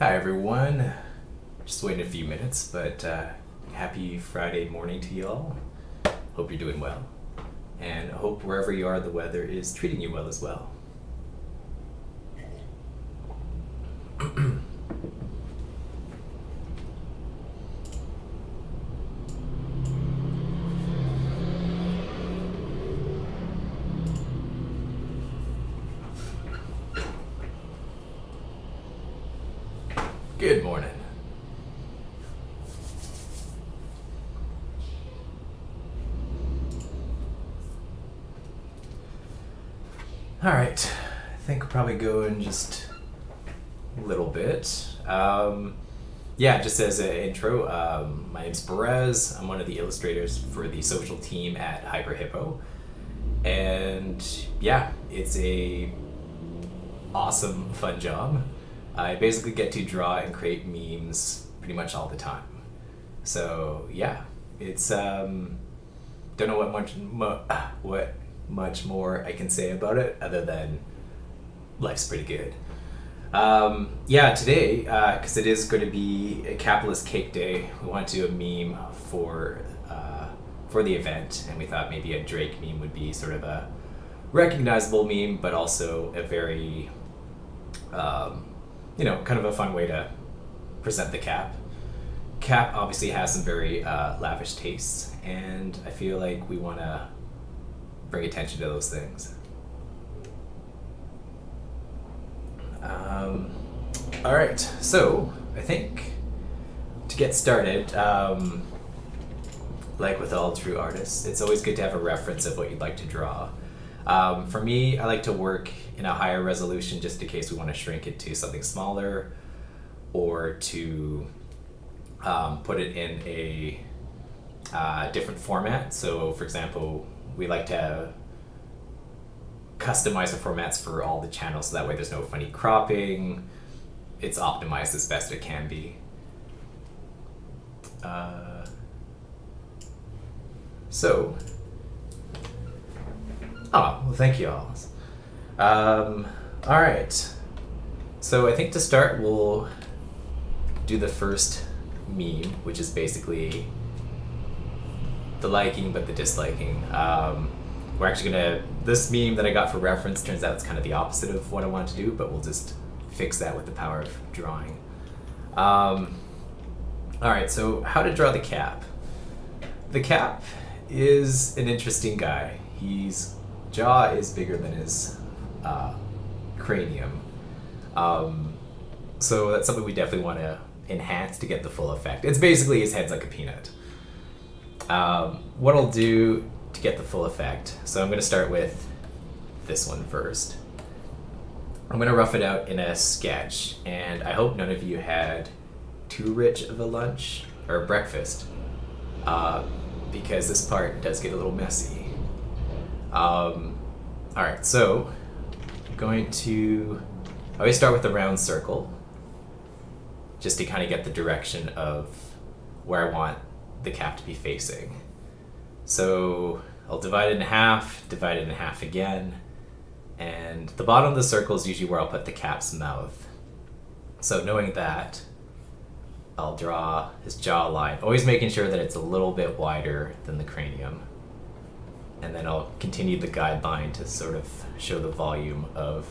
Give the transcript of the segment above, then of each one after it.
Hi everyone. Just waiting a few minutes, but happy Friday morning to y'all. Hope you're doing well. And I hope wherever you are, the weather is treating you well as well. Good morning. All right, I think we'll probably go in just a little bit. Just as an intro, my name's Barez. I'm one of the illustrators for the social team at Hippo. And yeah, it's a awesome, fun job. I basically get to draw and create memes pretty much all the time. So yeah, it's don't know what much more I can say about it other than life's pretty good. Today, because it is going to be a Capitalist Cakeday, we want to do a meme for the event, and we thought maybe a Drake meme would be sort of a recognizable meme, but also a very kind of a fun way to present the Cap. Cap obviously has some very lavish tastes, and I feel like we want to bring attention to those things. All right, so I think to get started, like with all true artists, it's always good to have a reference of what you'd like to draw. For me, I like to work in a higher resolution just in case we want to shrink it to something smaller, or to put it in a different format. So for example, we like to customize the formats for all the channels so that way there's no funny cropping. It's optimized as best it can be. Well, thank you all. All right. So I think to start, we'll do the first meme, which is basically the liking but the disliking. We're actually this meme that I got for reference turns out it's kind of the opposite of what I want to do, but we'll just fix that with the power of drawing. All right, so how to draw the Cap. The Cap is an interesting guy. His jaw is bigger than his cranium. So that's something we definitely want to enhance to get the full effect. It's basically his head's like a peanut. What I'll do to get the full effect, so I'm going to start with this one first. I'm going to rough it out in a sketch, and I hope none of you had too rich of a lunch or breakfast, because this part does get a little messy. Alright, so I'm going to always start with a round circle, just to kind of get the direction of where I want the Cap to be facing. So I'll divide it in half again, and the bottom of the circle is usually where I'll put the Cap's mouth. So knowing that, I'll draw his jawline, always making sure that it's a little bit wider than the cranium. And then I'll continue the guideline to sort of show the volume of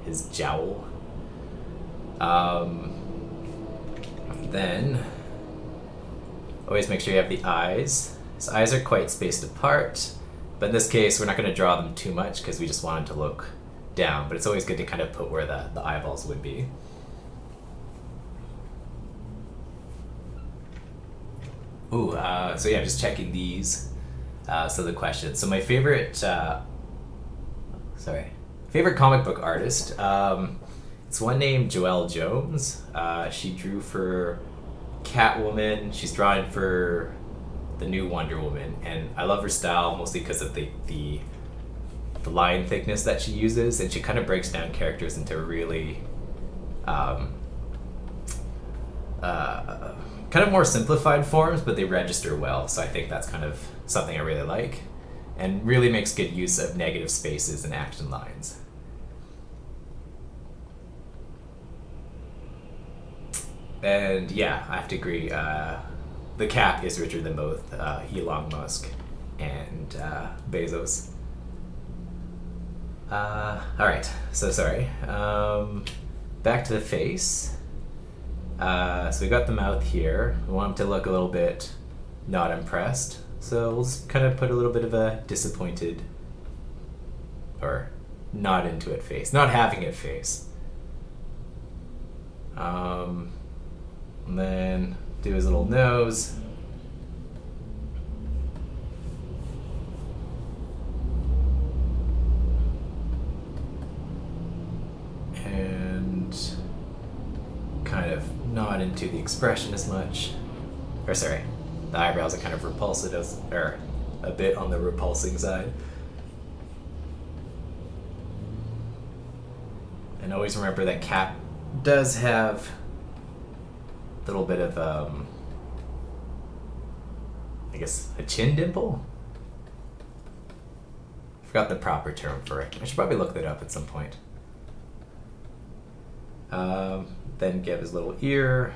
his jowl. Then always make sure you have the eyes. His eyes are quite spaced apart, but in this case we're not going to draw them too much because we just want him to look down, but it's always good to kind of put where the eyeballs would be. Just checking these. So the question. So my favorite comic book artist, it's one named Joelle Jones. She drew for Catwoman. She's drawing for the new Wonder Woman, and I love her style mostly because of the line thickness that she uses, and she kind of breaks down characters into really kind of more simplified forms, but they register well. So I think that's kind of something I really like, and really makes good use of negative spaces and action lines. And yeah, I have to agree. The Cap is richer than both Elon Musk and Bezos. Alright, so sorry. Back to the face. So we got the mouth here. We want him to look a little bit not impressed. So we'll just kind of put a little bit of a disappointed or not into it face, not having it face. And then do his little nose. And kind of not into the expression as much. Or sorry, the eyebrows are kind of repulsive, or a bit on the repulsing side. And always remember that Cap does have a little bit of, I guess, a chin dimple? I forgot the proper term for it. I should probably look that up at some point. Then give his little ear.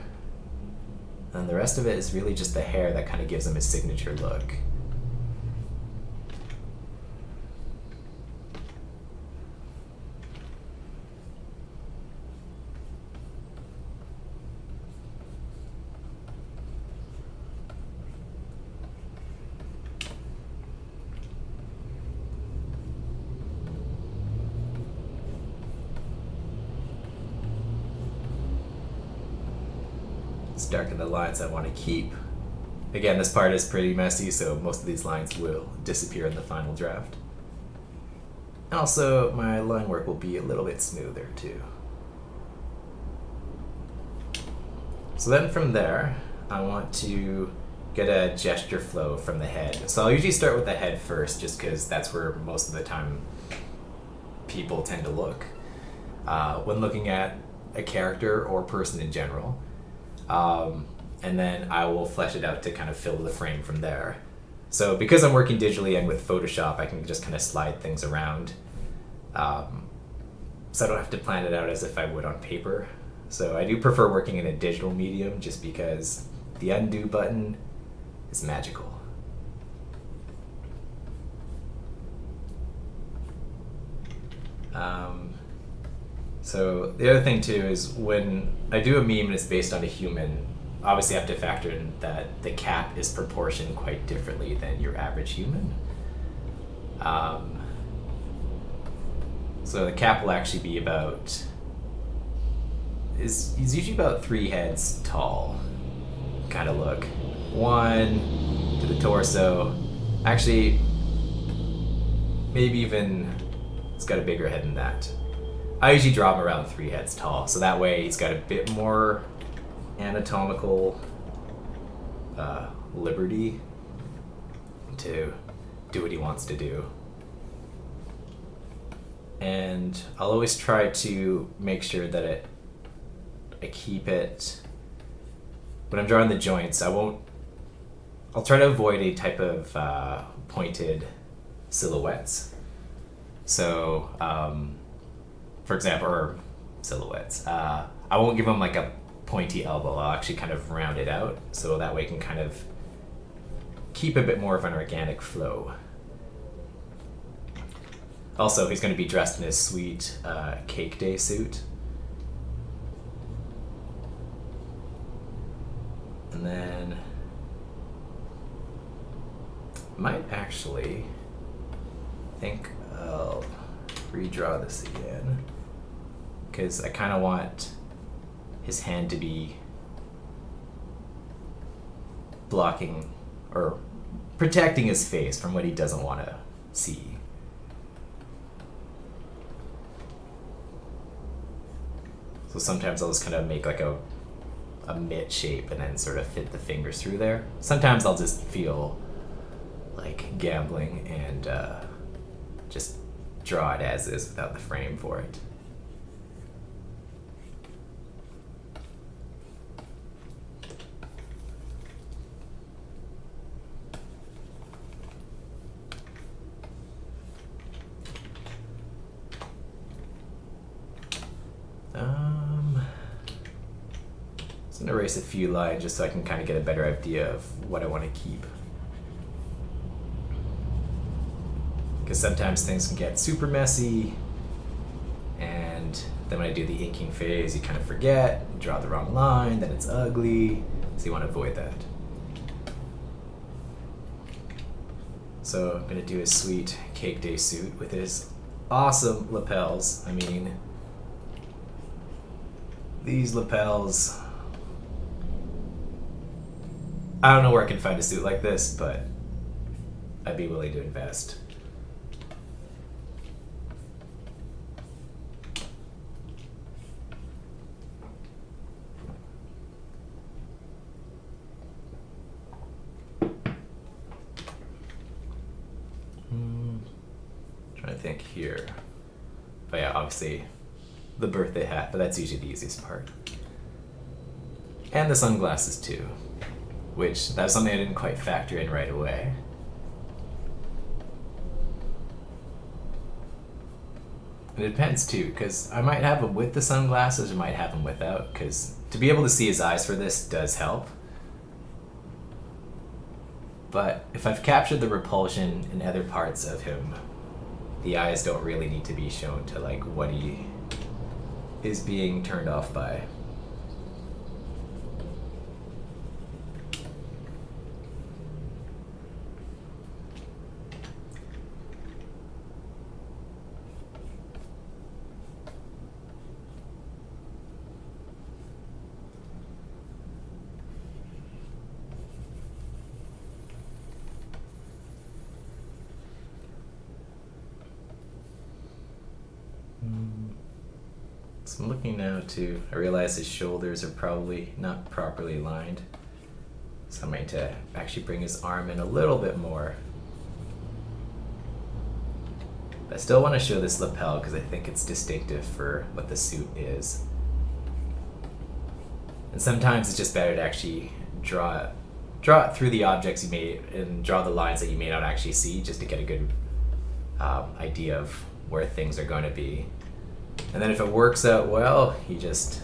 And the rest of it is really just the hair that kind of gives him his signature look. Darken the lines I want to keep. Again, this part is pretty messy, so most of these lines will disappear in the final draft. And also, my line work will be a little bit smoother too. So then from there, I want to get a gesture flow from the head. So I'll usually start with the head first, just because that's where most of the time people tend to look when looking at a character or person in general. And then I will flesh it out to kind of fill the frame from there. So because I'm working digitally and with Photoshop, I can just kind of slide things around. So I don't have to plan it out as if I would on paper. So I do prefer working in a digital medium just because the undo button is magical. So the other thing too is when I do a meme and it's based on a human, obviously I have to factor in that the Cap is proportioned quite differently than your average human. So the Cap will actually be he's usually about 3 heads tall, kind of look. 1 to the torso, actually maybe even it's got a bigger head than that. I usually draw him around 3 heads tall, so that way he's got a bit more anatomical liberty to do what he wants to do. And I'll always try to make sure that I keep it, when I'm drawing the joints, I'll try to avoid a type of pointed silhouettes. So, for example, or silhouettes. I won't give them like a pointy elbow. I'll actually kind of round it out so that way I can kind of keep a bit more of an organic flow. Also, he's going to be dressed in his sweet cake day suit. And then might actually think I'll redraw this again because I kind of want his hand to be blocking or protecting his face from what he doesn't want to see. So sometimes I'll just kind of make like a mitt shape and then sort of fit the fingers through there. Sometimes I'll just feel like gambling and just draw it as is without the frame for it. going to erase a few lines just so I can kind of get a better idea of what I want to keep. Because sometimes things can get super messy, and then when I do the inking phase, you kind of forget, draw the wrong line, then it's ugly, so you want to avoid that. So I'm going to do a sweet Cake Day suit with his awesome lapels. I mean, these lapels, I don't know where I can find a suit like this, but I'd be willing to invest. Trying to think here. But yeah, obviously the birthday hat, but that's usually the easiest part. And the sunglasses too, which that's something I didn't quite factor in right away. It depends too, because I might have him with the sunglasses, or might have him without, because to be able to see his eyes for this does help. But if I've captured the repulsion in other parts of him, the eyes don't really need to be shown to like what he is being turned off by. So I'm looking now to, I realize his shoulders are probably not properly aligned. So I'm going to actually bring his arm in a little bit more. But I still want to show this lapel because I think it's distinctive for what the suit is. And sometimes it's just better to actually draw it through the objects you made and draw the lines that you may not actually see, just to get a good idea of where things are going to be. And then if it works out well, you just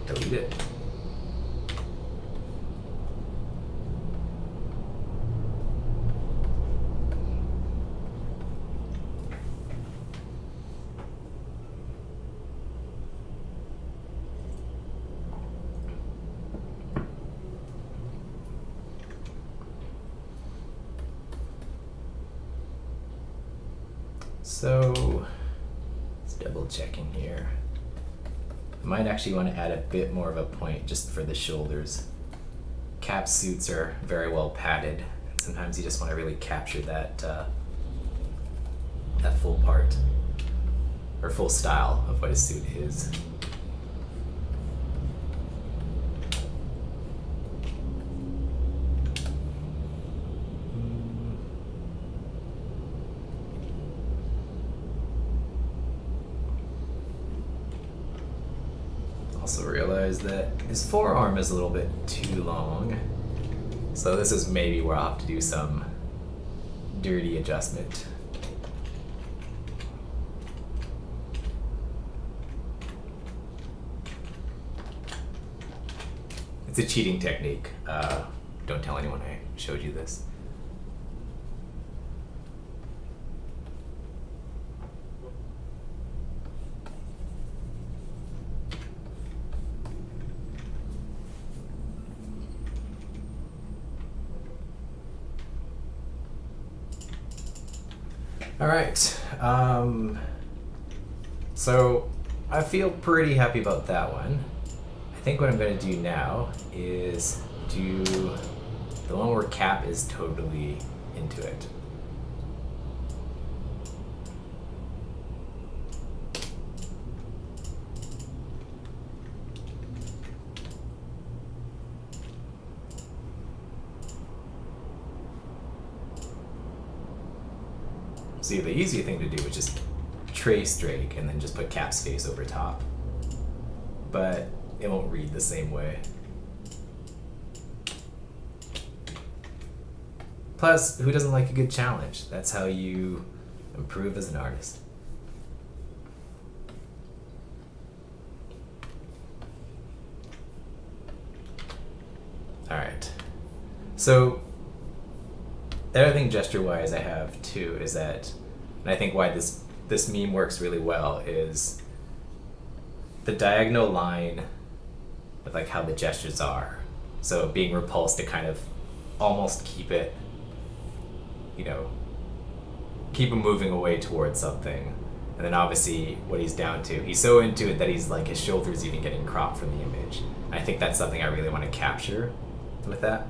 delete it. So, let's double checking here. I might actually want to add a bit more of a point just for the shoulders. Cap suits are very well padded, and sometimes you just want to really capture that that full part, or full style of what a suit is. Also realize that his forearm is a little bit too long, so this is maybe where I'll have to do some dirty adjustment. It's a cheating technique. Don't tell anyone I showed you this. All right, so I feel pretty happy about that one. I think what I'm going to do now is do the one where Cap is totally into it. See, the easy thing to do is just trace Drake and then just put Cap's face over top. But it won't read the same way. Plus, who doesn't like a good challenge? That's how you improve as an artist. So the other thing gesture-wise I have too is that, and I think why this meme works really well, is the diagonal line with like how the gestures are. So being repulsed to kind of almost keep it, you know, keep him moving away towards something. And then obviously what he's down to, he's so into it that he's like, his shoulders even getting cropped from the image. I think that's something I really want to capture with that.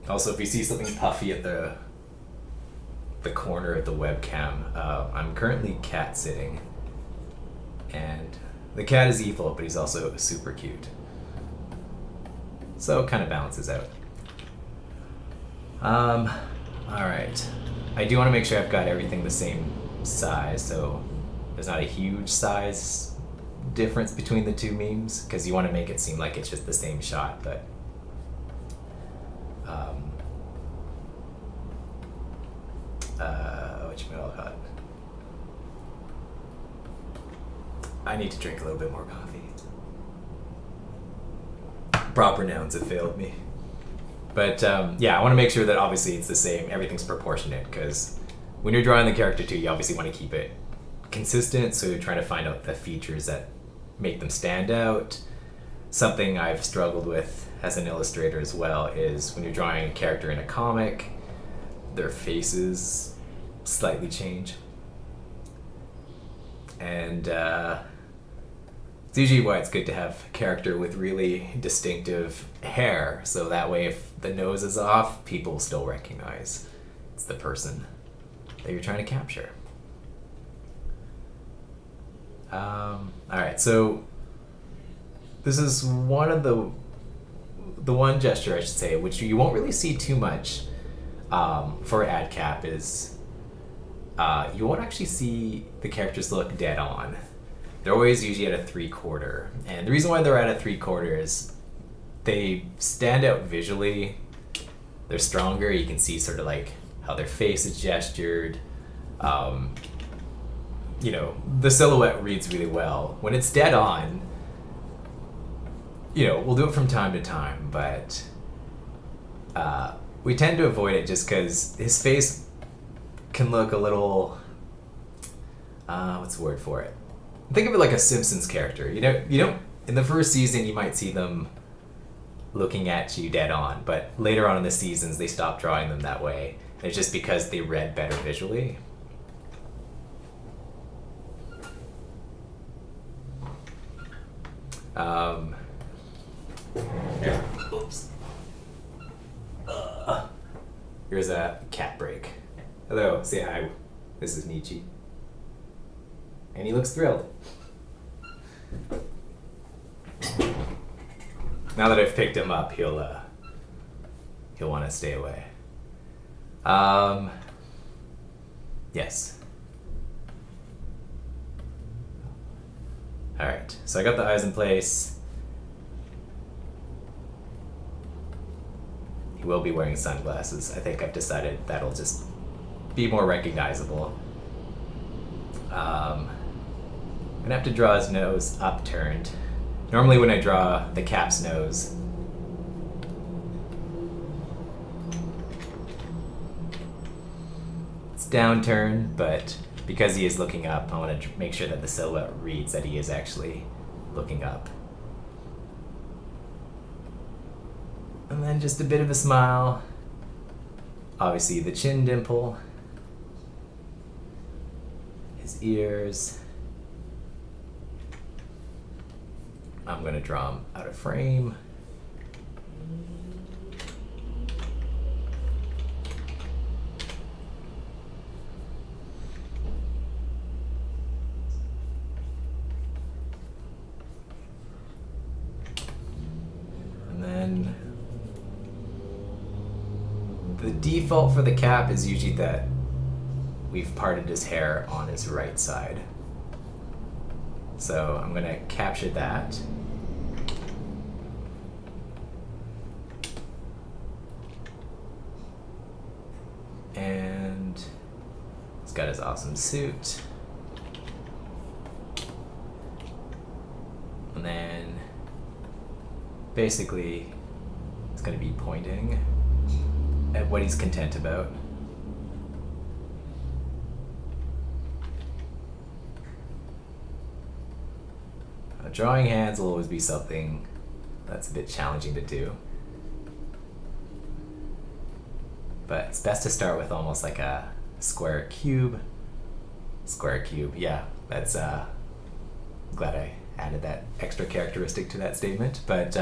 Also, if you see something puffy at the corner of the webcam, I'm currently cat sitting, and the cat is evil, but he's also super cute. So it kind of balances out. Alright. I do want to make sure I've got everything the same size, so there's not a huge size difference between the two memes, because you want to make it seem like it's just the same shot, but whatchamacallit? I need to drink a little bit more coffee. Proper nouns have failed me. But yeah, I want to make sure that obviously it's the same, everything's proportionate, because when you're drawing the character too, you obviously want to keep it consistent, so you're trying to find out the features that make them stand out. Something I've struggled with as an illustrator as well is when you're drawing a character in a comic, their faces slightly change. And it's usually why it's good to have a character with really distinctive hair, so that way if the nose is off, people still recognize it's the person that you're trying to capture. Alright, so this is one of the one gesture, I should say, which you won't really see too much for AdCap, is you won't actually see the characters look dead on. They're always usually at a 3/4. And the reason why they're at a 3/4 is they stand out visually. They're stronger. You can see sort of like how their face is gestured. You know, the silhouette reads really well. When it's dead on, you know, we'll do it from time to time, but we tend to avoid it just because his face can look a little, what's the word for it? Think of it like a Simpsons character. You know, in the first season you might see them looking at you dead on, but later on in the seasons they stop drawing them that way. And it's just because they read better visually. Yeah. Oops. Here's a cat break. Hello, say hi. This is Nietzsche. And he looks thrilled. Now that I've picked him up, he'll want to stay away. Yes. All right. So I got the eyes in place. He will be wearing sunglasses. I think I've decided that'll just be more recognizable. I'm gonna have to draw his nose upturned. Normally when I draw the cap's nose, it's downturned, but because he is looking up, I want to make sure that the silhouette reads that he is actually looking up. And then just a bit of a smile. Obviously the chin dimple. His ears. I'm going to draw him out of frame. And then the default for the cap is usually that we've parted his hair on his right side. So I'm going to capture that. And he's got his awesome suit. basically it's going to be pointing at what he's content about. Drawing hands will always be something that's a bit challenging to do. But it's best to start with almost like a square cube. Square cube, yeah, that's, glad I added that extra characteristic to that statement. But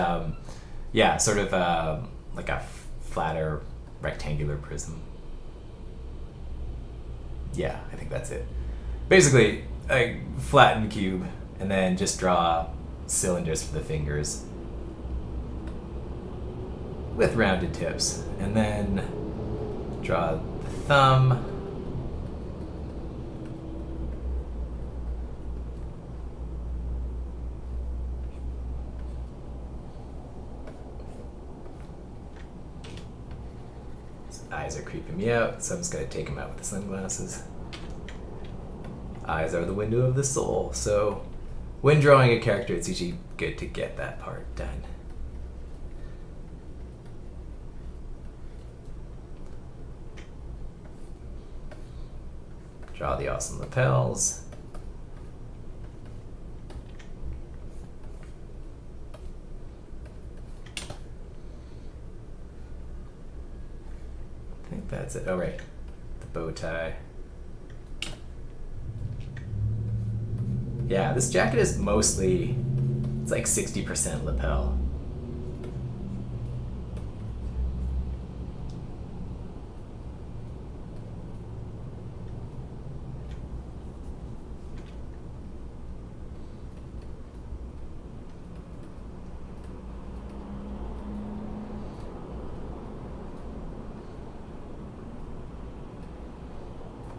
yeah, sort of like a flatter rectangular prism. Yeah, I think that's it. Basically, a flattened cube, and then just draw cylinders for the fingers with rounded tips, and then draw the thumb, his eyes are creeping me out, so I'm just gonna take him out with the sunglasses. Eyes are the window of the soul, so when drawing a character, it's usually good to get that part done. Draw the awesome lapels. I think that's it. Oh, right. The bow tie. Yeah, this jacket is mostly, it's like 60% lapel.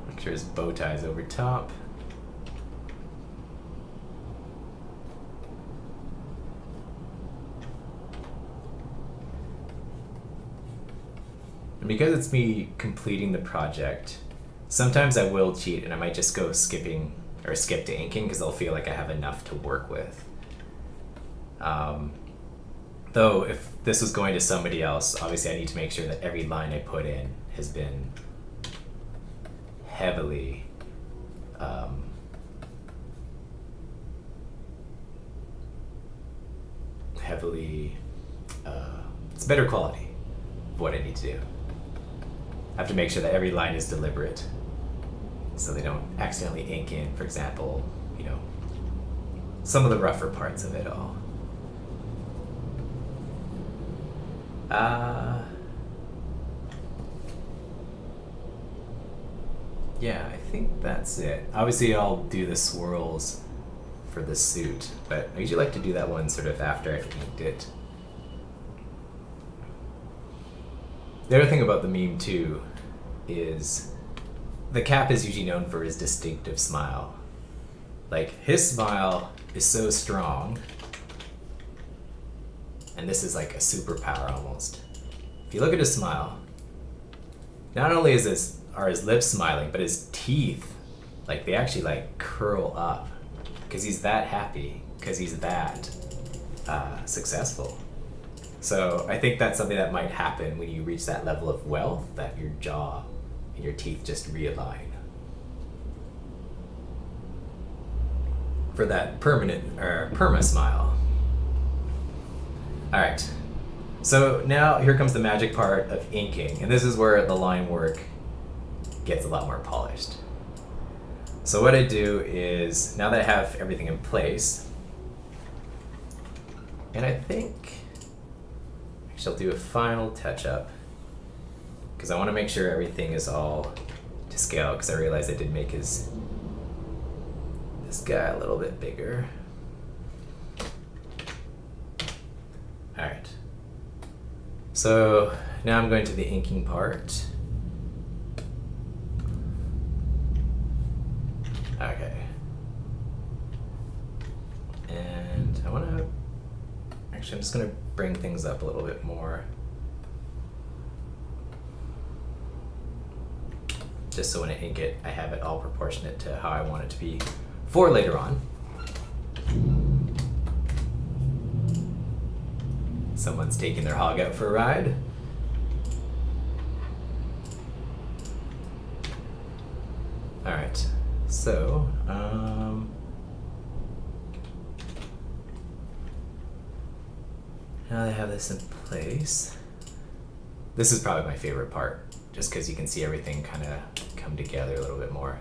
Make sure his bow tie's over top. And because it's me completing the project, sometimes I will cheat and I might just go skip to inking because I'll feel like I have enough to work with. Though if this was going to somebody else, obviously I need to make sure that every line I put in has been heavily it's better quality of what I need to do. I have to make sure that every line is deliberate so they don't accidentally ink in, for example, you know, some of the rougher parts of it all. Yeah, I think that's it. Obviously I'll do the swirls for the suit, but I usually like to do that one sort of after I've inked it. The other thing about the meme too is the Cap is usually known for his distinctive smile. Like, his smile is so strong, and this is like a superpower almost. If you look at his smile, not only are his lips smiling, but his teeth, like, they actually like curl up because he's that happy, because he's that successful. So I think that's something that might happen when you reach that level of wealth, that your jaw and your teeth just realign for that permanent perma smile. All right, so now here comes the magic part of inking, and this is where the line work gets a lot more polished. So what I do is, now that I have everything in place, and I think I'll do a final touch-up because I want to make sure everything is all to scale, because I realized I did make this guy a little bit bigger. All right. So now I'm going to the inking part. Okay. And I want to, actually I'm just going to bring things up a little bit more. Just so when I ink it, I have it all proportionate to how I want it to be for later on. Someone's taking their hog out for a ride. Alright, so, now that I have this in place, this is probably my favorite part, just because you can see everything kind of come together a little bit more.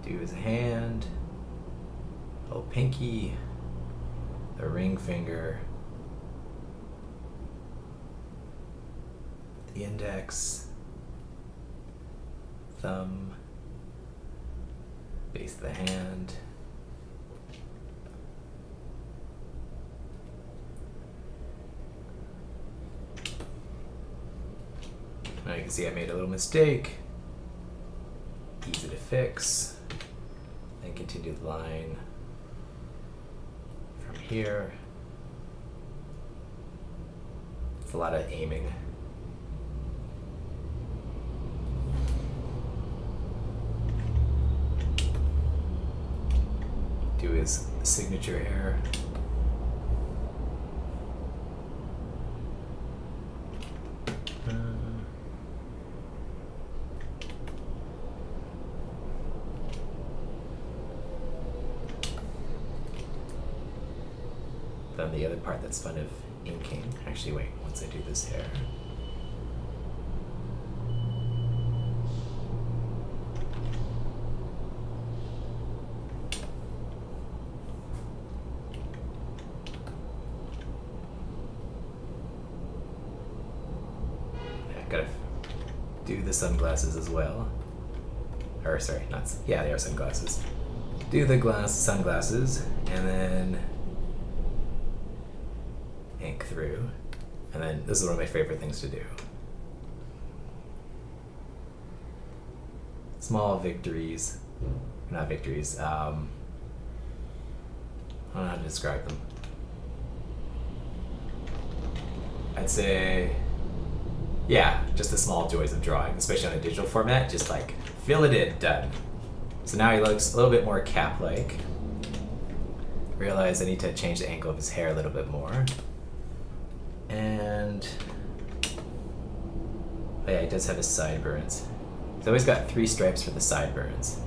Do his hand, little pinky, the ring finger, the index, thumb, base of the hand, now you can see I made a little mistake. Easy to fix. Then continue the line from here. It's a lot of aiming. Do his signature hair. Then the other part that's fun of inking. Actually, wait, once I do this hair. Yeah, gotta do the sunglasses as well. Or sorry, not, yeah, they are sunglasses. Do the sunglasses, and then ink through, and then this is one of my favorite things to do. Small victories, not victories, I don't know how to describe them. I'd say, yeah, just the small joys of drawing, especially on a digital format, just like fill it in, done. So now he looks a little bit more cap-like. Realize I need to change the angle of his hair a little bit more. And oh yeah, he does have his sideburns. He's always got 3 stripes for the sideburns.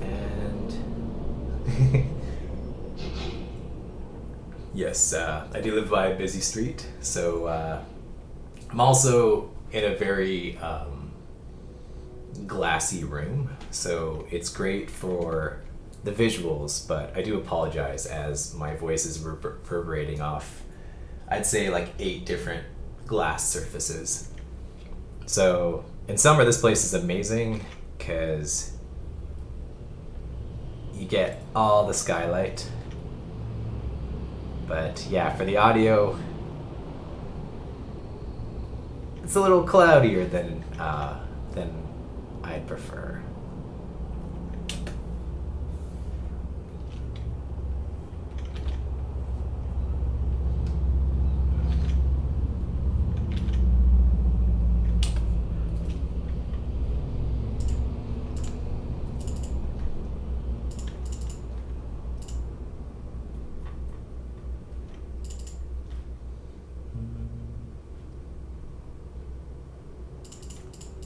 And yes, I do live by a busy street, so I'm also in a very glassy room, so it's great for the visuals, but I do apologize as my voice is reverberating off, I'd say like 8 different glass surfaces. So in summer this place is amazing because you get all the skylight, but yeah, for the audio it's a little cloudier than I'd prefer.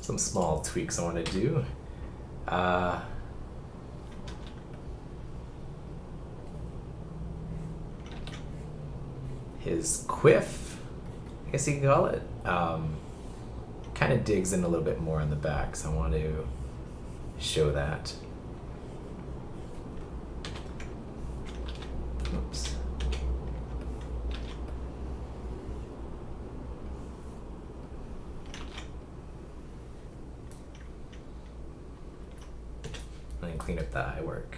Some small tweaks I want to do. his quiff, I guess you can call it, kind of digs in a little bit more on the back, so I want to show that. Oops. And then clean up the eye work.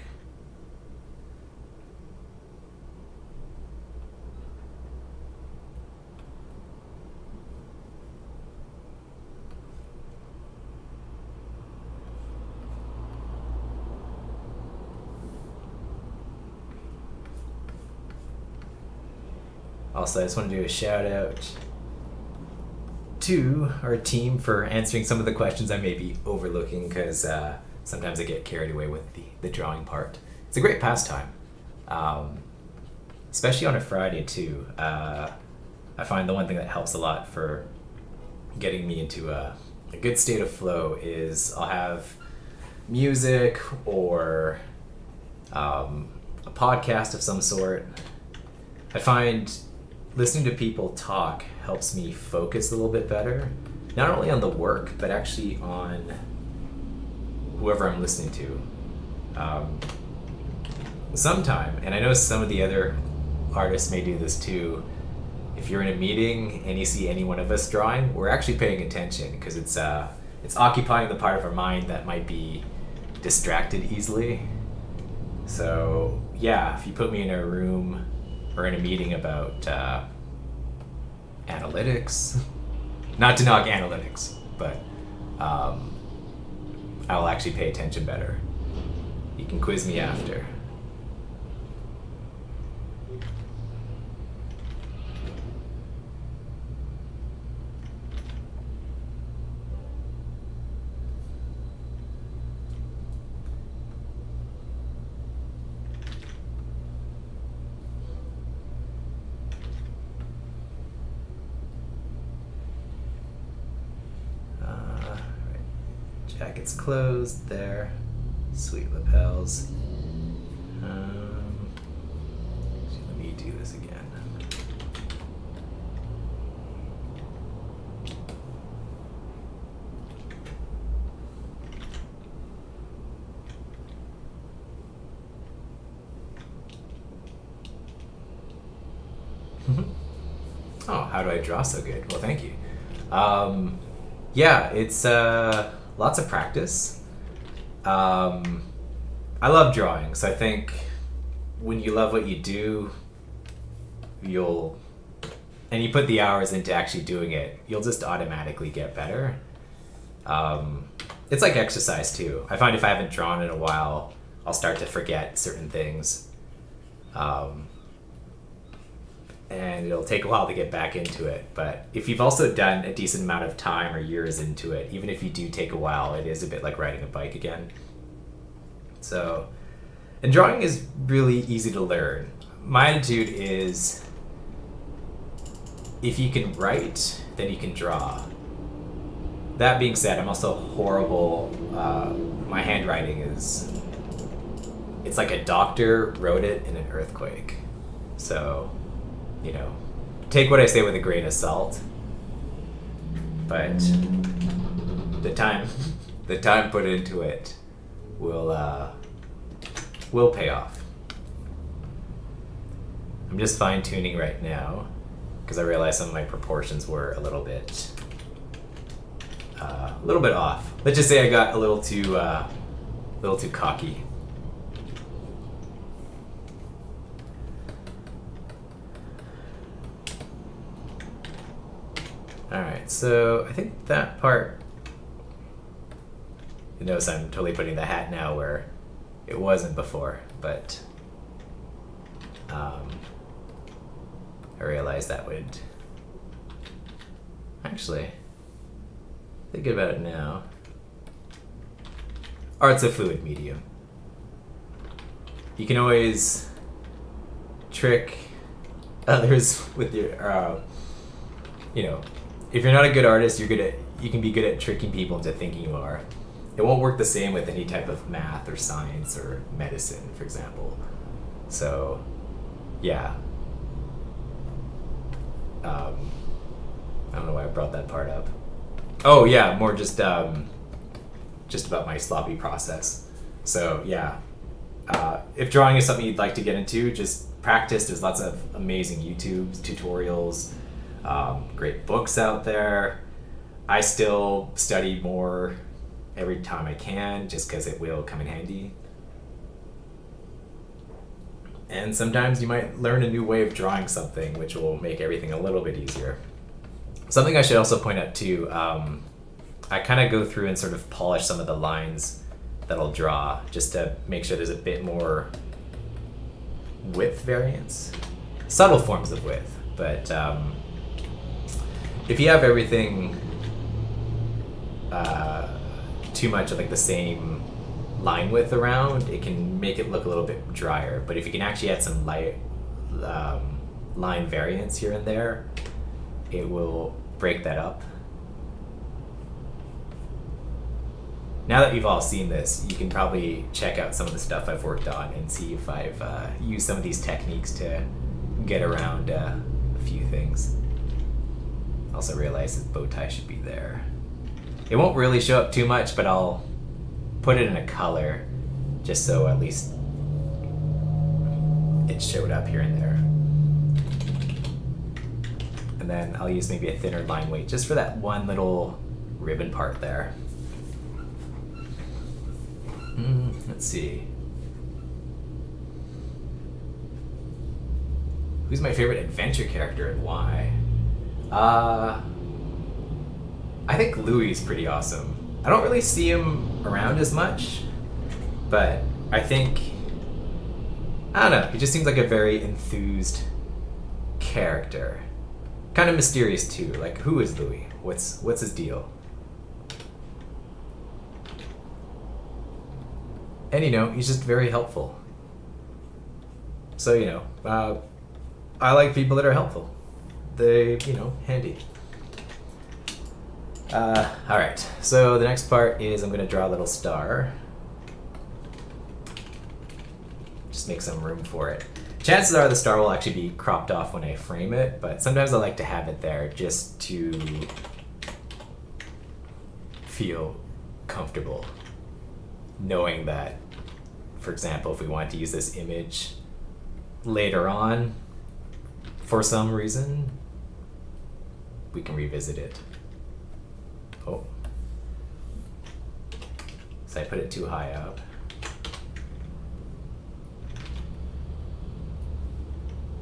Also, I just want to do a shout out to our team for answering some of the questions I may be overlooking, because sometimes I get carried away with the drawing part. It's a great pastime, especially on a Friday too. I find the one thing that helps a lot for getting me into a good state of flow is I'll have music or a podcast of some sort. I find listening to people talk helps me focus a little bit better, not only on the work, but actually on whoever I'm listening to. Sometime, and I know some of the other artists may do this too, if you're in a meeting and you see any one of us drawing, we're actually paying attention, because it's occupying the part of our mind that might be distracted easily. So yeah, if you put me in a room or in a meeting about analytics, not to knock analytics, but I'll actually pay attention better. You can quiz me after. Jacket's closed there. Sweet lapels. Let me do this again. Oh, how do I draw so good? Well, thank you. Yeah, it's lots of practice. I love drawing, so I think when you love what you do, and you put the hours into actually doing it, you'll just automatically get better. It's like exercise too. I find if I haven't drawn in a while, I'll start to forget certain things. And it'll take a while to get back into it. But if you've also done a decent amount of time or years into it, even if you do take a while, it is a bit like riding a bike again. So, and drawing is really easy to learn. My attitude is, if you can write, then you can draw. That being said, I'm also horrible. My handwriting it's like a doctor wrote it in an earthquake. So, take what I say with a grain of salt. But the time put into it will pay off. I'm just fine tuning right now because I realized some of my proportions were a little bit off. Let's just say I got a little too cocky. Alright, so I think that part, you notice I'm totally putting the hat now where it wasn't before, but I realized that would, actually, thinking about it now, art's a fluid medium. You can always trick others with your, if you're not a good artist, you can be good at tricking people into thinking you are. It won't work the same with any type of math or science or medicine, for example. So, yeah. I don't know why I brought that part up. Oh yeah, more just about my sloppy process. So yeah, if drawing is something you'd like to get into, just practice. There's lots of amazing YouTube tutorials, great books out there. I still study more every time I can, just because it will come in handy. And sometimes you might learn a new way of drawing something, which will make everything a little bit easier. Something I should also point out too, I kind of go through and sort of polish some of the lines that I'll draw, just to make sure there's a bit more width variance. Subtle forms of width, but if you have everything too much of like the same line width around, it can make it look a little bit drier. But if you can actually add some light line variance here and there, it will break that up. Now that you've all seen this, you can probably check out some of the stuff I've worked on and see if I've used some of these techniques to get around a few things. Also realize that bow tie should be there. It won't really show up too much, but I'll put it in a color just so at least it showed up here and there. And then I'll use maybe a thinner line weight just for that one little ribbon part there. Let's see. Who's my favorite adventure character and why? I think Louis is pretty awesome. I don't really see him around as much, but I think, I don't know, he just seems like a very enthused character. Kind of mysterious too, like who is Louis? What's his deal? And you know, he's just very helpful. So, you know, I like people that are helpful. They, you know, handy. Alright, so the next part is I'm gonna draw a little star. Just make some room for it. Chances are the star will actually be cropped off when I frame it, but sometimes I like to have it there just to feel comfortable knowing that, for example, if we want to use this image later on for some reason, we can revisit it. Oh. So I put it too high up.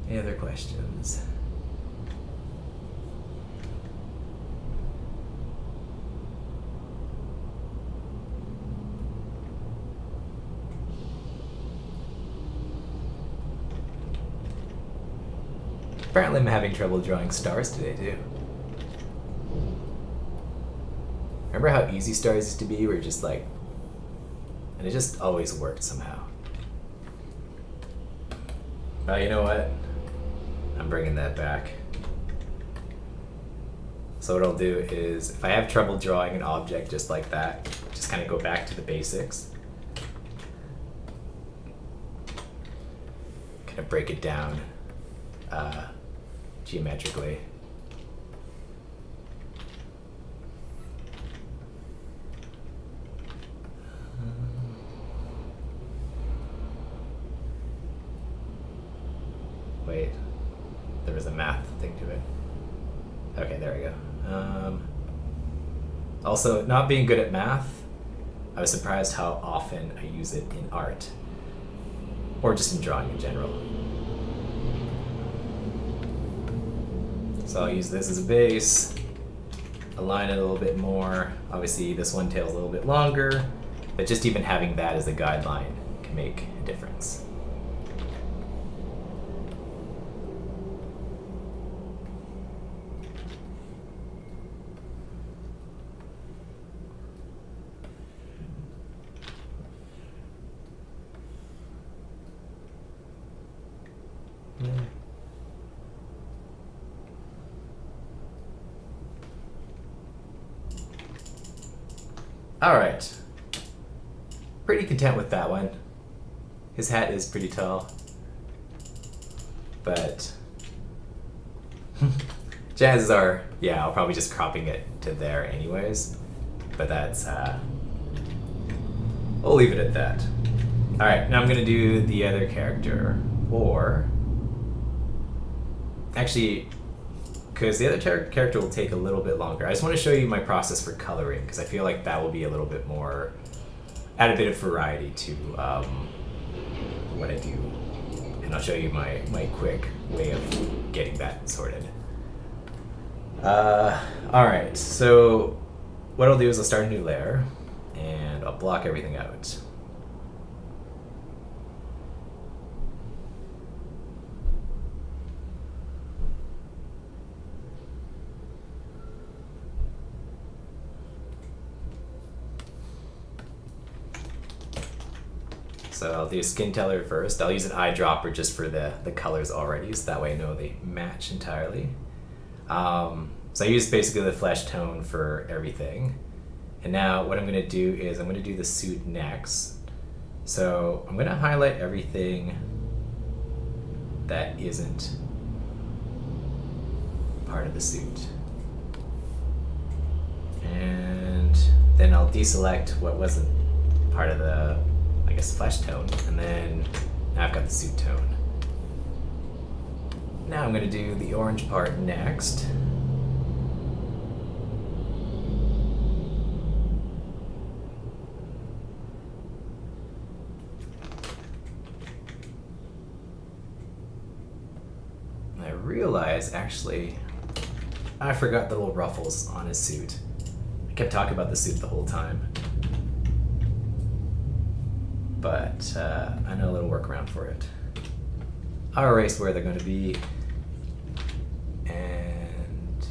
Any other questions? Apparently I'm having trouble drawing stars today too. Remember how easy stars used to be? Where just like, and it just always worked somehow. Well, you know what? I'm bringing that back. So what I'll do is, if I have trouble drawing an object just like that, just kind of go back to the basics. Kind of break it down geometrically. Wait, there was a math thing to it. Okay, there we go. Also, not being good at math, I was surprised how often I use it in art, or just in drawing in general. So I'll use this as a base, align it a little bit more. Obviously this one tail's a little bit longer, but just even having that as a guideline can make a difference. All right, pretty content with that one. His hat is pretty tall, but Chances are, yeah, I'll probably just cropping it to there anyways. But that's, we'll leave it at that. Alright, now I'm gonna do the other character. Or, actually, because the other character will take a little bit longer. I just want to show you my process for coloring, because I feel like that will be a little bit more, add a bit of variety to what I do. And I'll show you my quick way of getting that sorted. Alright, so what I'll do is I'll start a new layer, and I'll block everything out. So I'll do skin color first. I'll use an eyedropper just for the colors already, so that way I know they match entirely. So I use basically the flesh tone for everything. And now what I'm gonna do is I'm gonna do the suit next. So I'm gonna highlight everything that isn't part of the suit. And then I'll deselect what wasn't part of the, I guess, flesh tone, and then now I've got the suit tone. Now I'm gonna do the orange part next. And I realize, actually, I forgot the little ruffles on his suit. I kept talking about the suit the whole time. But I know a little workaround for it. I'll erase where they're going to be, and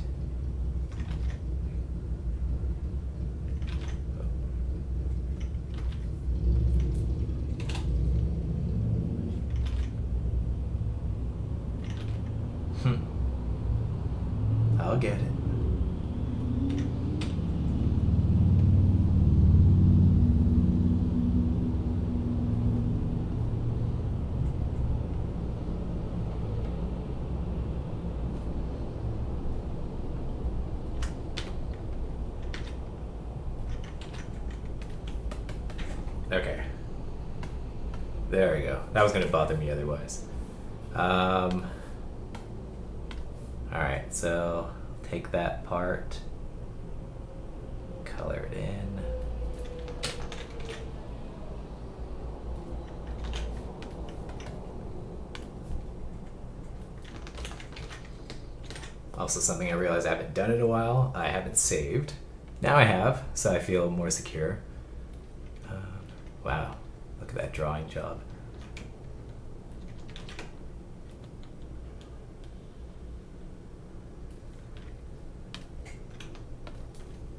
I'll get it. Okay. There we go. That was going to bother me otherwise. Alright, so take that part, color it in. Also, something I realized I haven't done in a while, I haven't saved. Now I have, so I feel more secure. Wow, look at that drawing job.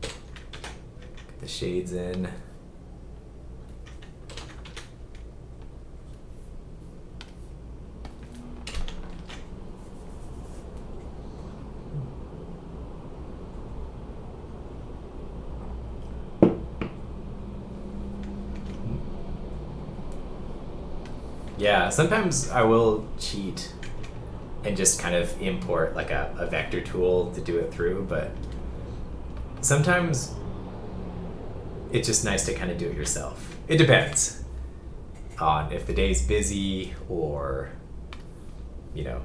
Get the shades in. Yeah, sometimes I will cheat and just kind of import like a vector tool to do it through, but sometimes it's just nice to kind of do it yourself. It depends on if the day's busy or, you know,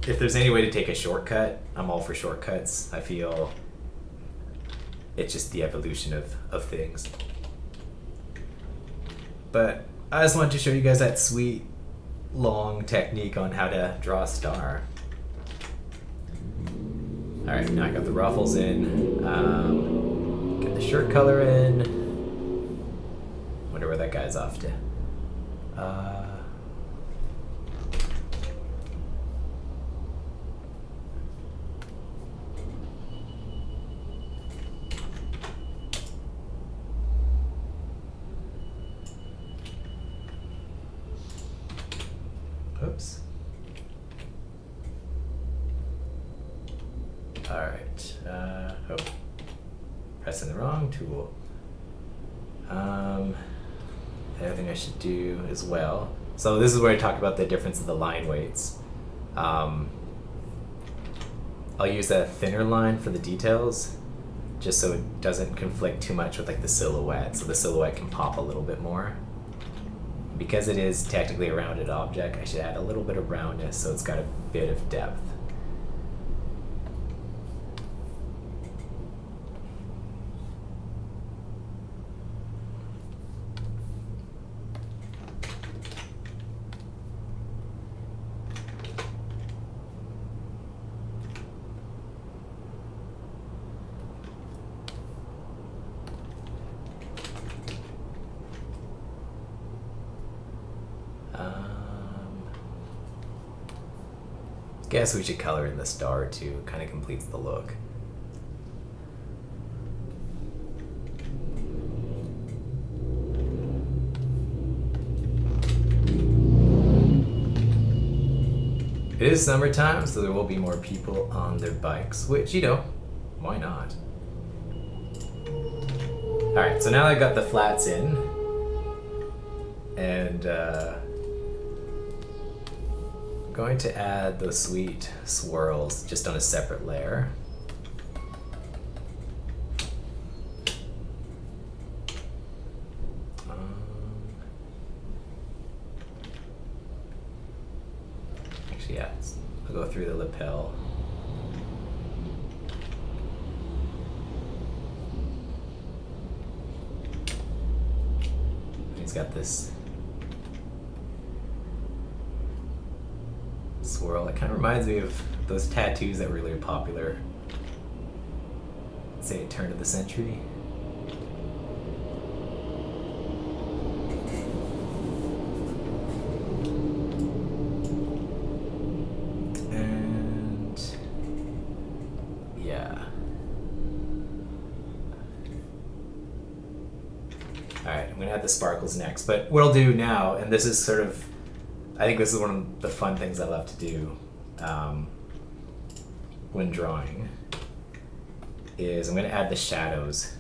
if there's any way to take a shortcut, I'm all for shortcuts. I feel it's just the evolution of things. But I just wanted to show you guys that sweet, long technique on how to draw a star. Alright, now I got the ruffles in. Get the shirt color in. Wonder where that guy's off to. Oops. Alright. Oh. Pressing the wrong tool. The other thing I should do as well. So this is where I talk about the difference of the line weights. I'll use a thinner line for the details, just so it doesn't conflict too much with like the silhouette, so the silhouette can pop a little bit more. Because it is technically a rounded object, I should add a little bit of roundness so it's got a bit of depth. Guess we should color in the star too, kind of completes the look. It is summertime, so there will be more people on their bikes, which, you know, why not? Alright, so now I've got the flats in, and I'm going to add the sweet swirls just on a separate layer. Actually, yeah, I'll go through the lapel. He's got this swirl. It kind of reminds me of those tattoos that were really popular, say, at turn of the century. And yeah. Alright, I'm gonna add the sparkles next, but what I'll do now, and this is sort of, I think this is one of the fun things I love to do when drawing, is I'm going to add the shadows.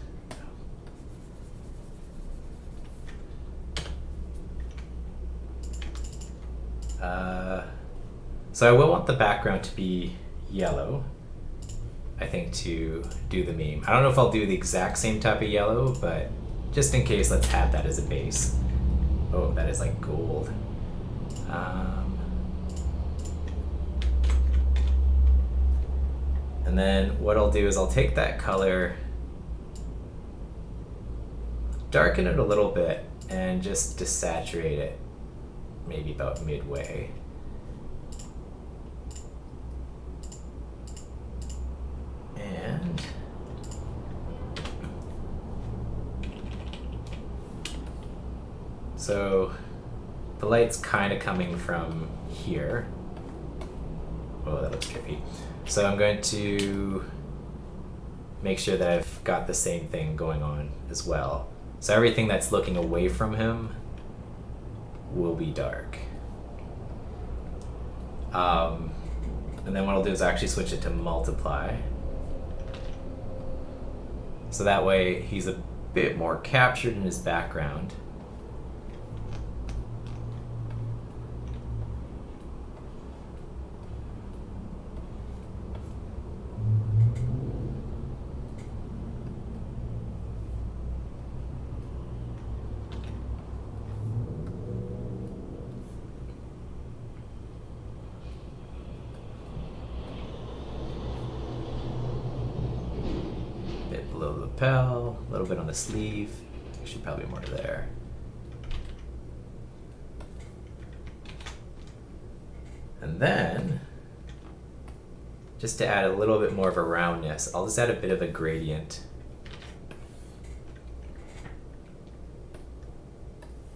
So I will want the background to be yellow, I think, to do the meme. I don't know if I'll do the exact same type of yellow, but just in case, let's have that as a base. Oh, that is like gold. And then what I'll do is I'll take that color, darken it a little bit, and just desaturate it, maybe about midway. And so the light's kind of coming from here. Oh, that looks trippy. So I'm going to make sure that I've got the same thing going on as well. So everything that's looking away from him will be dark. And then what I'll do is actually switch it to multiply. So that way he's a bit more captured in his background. Lapel, a little bit on the sleeve. Actually, probably more there. And then, just to add a little bit more of a roundness, I'll just add a bit of a gradient.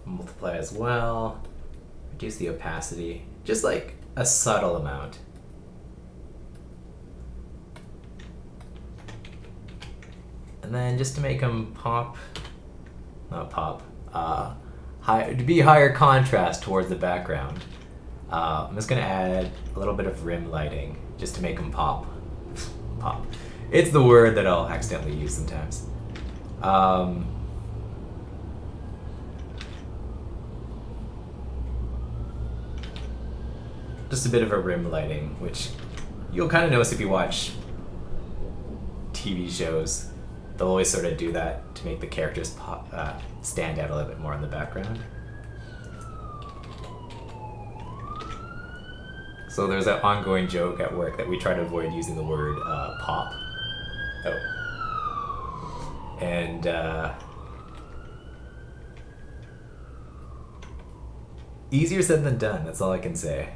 Multiply as well. Reduce the opacity, just like a subtle amount. And then just to make them pop, not pop, to be higher contrast towards the background, I'm just gonna add a little bit of rim lighting just to make them pop. Pop. It's the word that I'll accidentally use sometimes. Just a bit of a rim lighting, which you'll kind of notice if you watch TV shows, they'll always sort of do that to make the characters stand out a little bit more in the background. So there's that ongoing joke at work that we try to avoid using the word pop. Oh. And easier said than done, that's all I can say.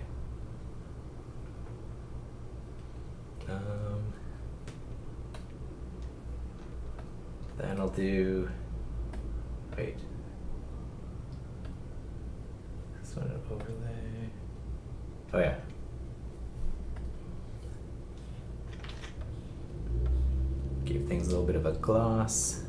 Then I'll do, wait. This one an overlay. Oh yeah. Give things a little bit of a gloss.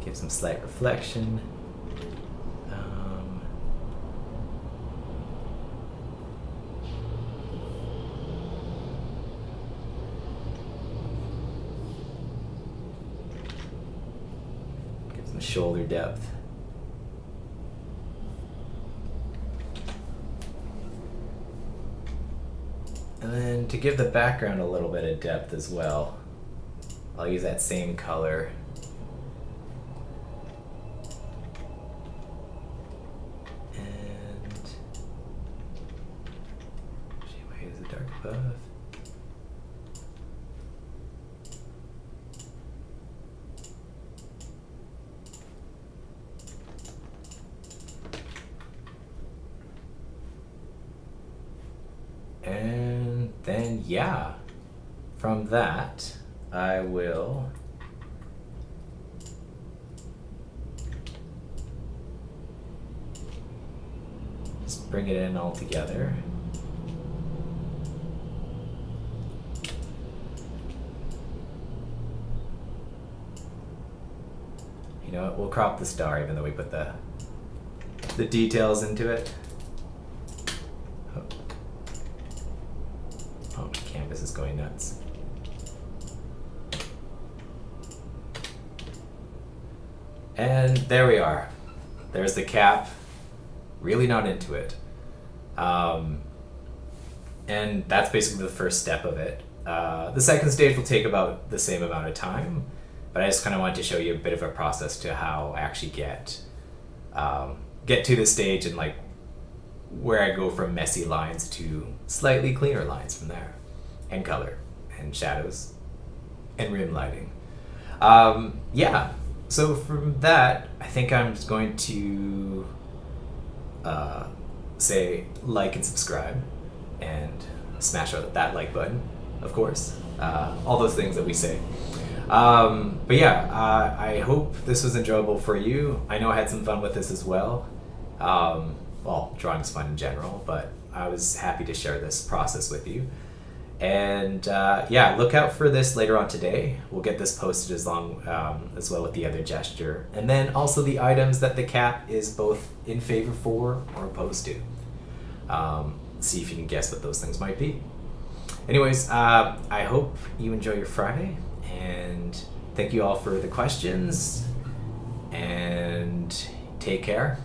Give some slight reflection. Shoulder depth. And then to give the background a little bit of depth as well, I'll use that same color. And she might use a dark buff. And then, yeah, from that, I will just bring it in all together. You know what, we'll crop the star even though we put the details into it. Oh, canvas is going nuts. And there we are. There's the cap. Really not into it. And that's basically the first step of it. The second stage will take about the same amount of time, but I just kind of wanted to show you a bit of a process to how I actually get to this stage and like where I go from messy lines to slightly cleaner lines from there, and color and shadows and rim lighting. Yeah, so from that, I think I'm just going to say like and subscribe and smash that like button, of course, all those things that we say. But yeah, I hope this was enjoyable for you. I know I had some fun with this as well. Well, drawing's fun in general, but I was happy to share this process with you. And yeah, look out for this later on today. We'll get this posted as well with the other gesture. And then also the items that the cap is both in favor for or opposed to. See if you can guess what those things might be. Anyways, I hope you enjoy your Friday, and thank you all for the questions, and take care.